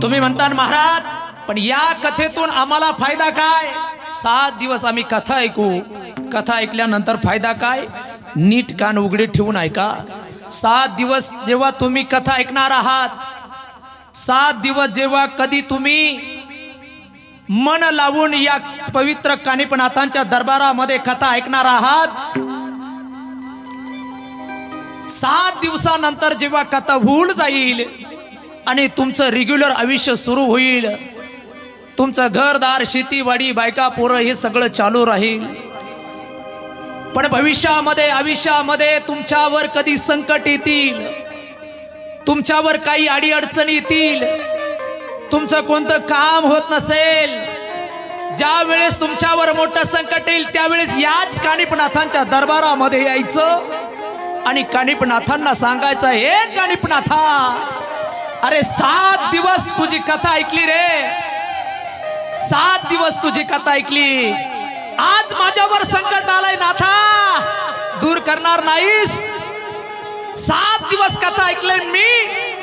तुम्ही म्हणता महाराज, पण या कथेतून आम्हाला फायदा काय? 7 दिवस आम्ही कथा ऐकू, कथा ऐकल्यानंतर फायदा काय? नीट कान उघडे ठेवून ऐका. 7 दिवस जेव्हा तुम्ही कथा ऐकणार आहात, 7 दिवस जेव्हा कधी तुम्ही मन लावून या पवित्र कानिपनाथांच्या दरबारामध्ये कथा ऐकणार आहात, 7 दिवसानंतर जेव्हा कथा होऊन जाईल आणि तुमचं रेग्युलर आयुष्य सुरू होईल, तुमचं घरदार, शेतीवाडी, बायका, पोरं हे सगळं चालू राहील. पण भविष्यामध्ये आयुष्यामध्ये तुमच्यावर कधी संकट येतील, तुमच्यावर काही अडीअडचणी येतील, तुमचं कोणतं काम होत नसेल, ज्या वेळेस तुमच्यावर मोठं संकट येईल त्यावेळेस याच कानिपनाथांच्या दरबारामध्ये यायचं आणि कानिपनाथांना सांगायचं, हे कानिपनाथा, अरे 7 दिवस तुझी कथा ऐकली रे, 7 दिवस तुझी कथा ऐकली, आज माझ्यावर संकट आलंय नाथा, दूर करणार नाहीस? 7 दिवस कथा ऐकलंय मी,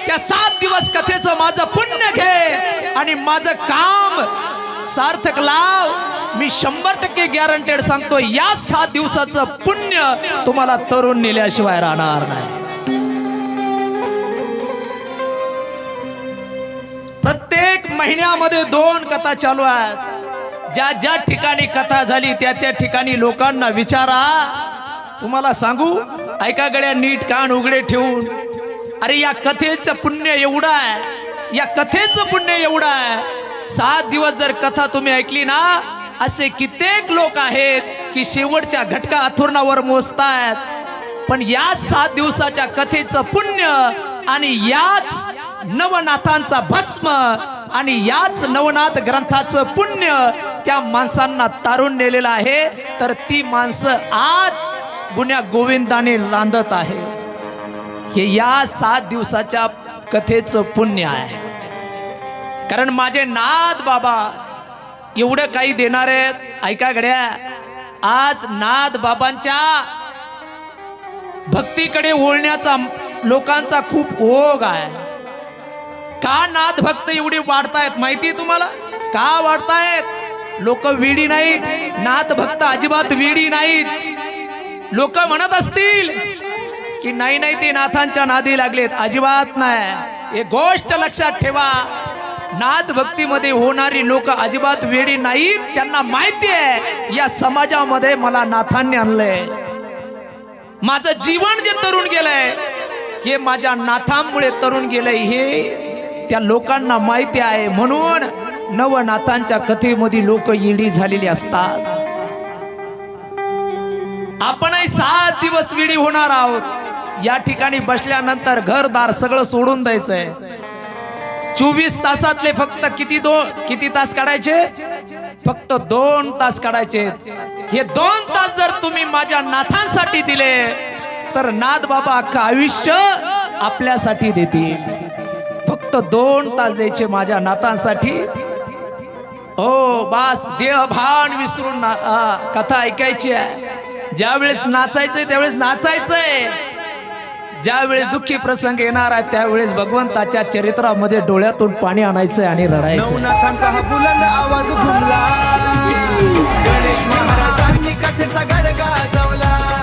त्या 7 दिवस कथेचं माझं पुण्य घे आणि माझं काम सार्थक लाव. मी 100% गॅरंटेड सांगतो, या 7 दिवसाचं पुण्य तुम्हाला तरुण नेल्याशिवाय राहणार नाही. प्रत्येक महिन्यामध्ये 2 कथा चालू आहेत. ज्या ज्या ठिकाणी कथा झाली त्या त्या ठिकाणी लोकांना विचारा. तुम्हाला सांगू, ऐका गड्या नीट कान उघडे ठेवून, अरे या कथेचं पुण्य एवढं आहे, या कथेचं पुण्य एवढं आहे. 7 दिवस जर कथा तुम्ही ऐकली ना, असे कित्येक लोक आहेत की शेवटच्या घटका अथुर्णावर मोजतायत. पण या 7 दिवसाच्या कथेचं पुण्य आणि याच नवनाथांचा भस्म आणि याच नवनाथ ग्रंथाचं पुण्य त्या माणसांना तारून नेलेलं आहे. तर ती माणसं आज गुण्या गोविंदाने रांधत आहे. हे या 7 दिवसाच्या कथेचं पुण्य आहे. कारण माझे नाथ बाबा एवढं काही देणार आहेत. ऐका गड्या, आज नाथ बाबांच्या भक्तीकडे वळण्याचा लोकांचा खूप ओघ आहे. का नाथ भक्त एवढी वाढतायत माहिती तुम्हाला? का वाढतायत? लोक वेडी नाहीत, नाथ भक्त अजिबात वेडी नाहीत. लोक म्हणत असतील की नाही नाही ते नाथांच्या नादी लागलेत, अजिबात नाही. एक गोष्ट लक्षात ठेवा, नाथ भक्तीमध्ये होणारी लोक अजिबात वेडी नाहीत. त्यांना माहिती आहे या समाजामध्ये मला नाथांनी आणलंय, माझं जीवन जे तरुण गेलंय हे माझ्या नाथांमुळे तरुण गेलंय, हे त्या लोकांना माहिती आहे. म्हणून नवनाथांच्या कथेमध्ये लोक येडी झालेली असतात. आपणही 7 दिवस वेडी होणार आहोत. या ठिकाणी बसल्यानंतर घरदार सगळं सोडून द्यायचंय. 24 तासातले फक्त किती तास काढायचे? फक्त 2 तास काढायचे. हे 2 तास जर तुम्ही माझ्या नाथांसाठी दिले तर नाथ बाबा अख्खं आयुष्य आपल्यासाठी देतील. फक्त 2 तास द्यायचे माझ्या नाथांसाठी. हो बस, देहभान विसरून कथा ऐकायची आहे. ज्या वेळेस नाचायचंय त्यावेळेस नाचायचंय. ज्या वेळेस दुःखी प्रसंग येणार आहे त्यावेळेस भगवंताच्या चरित्रामध्ये डोळ्यातून पाणी आणायचंय आणि रडायचं. नवनाथांचा हा बुलंद आवाज घुमला, गणेश महाराजांनी कथेचा गडगा गाजवला.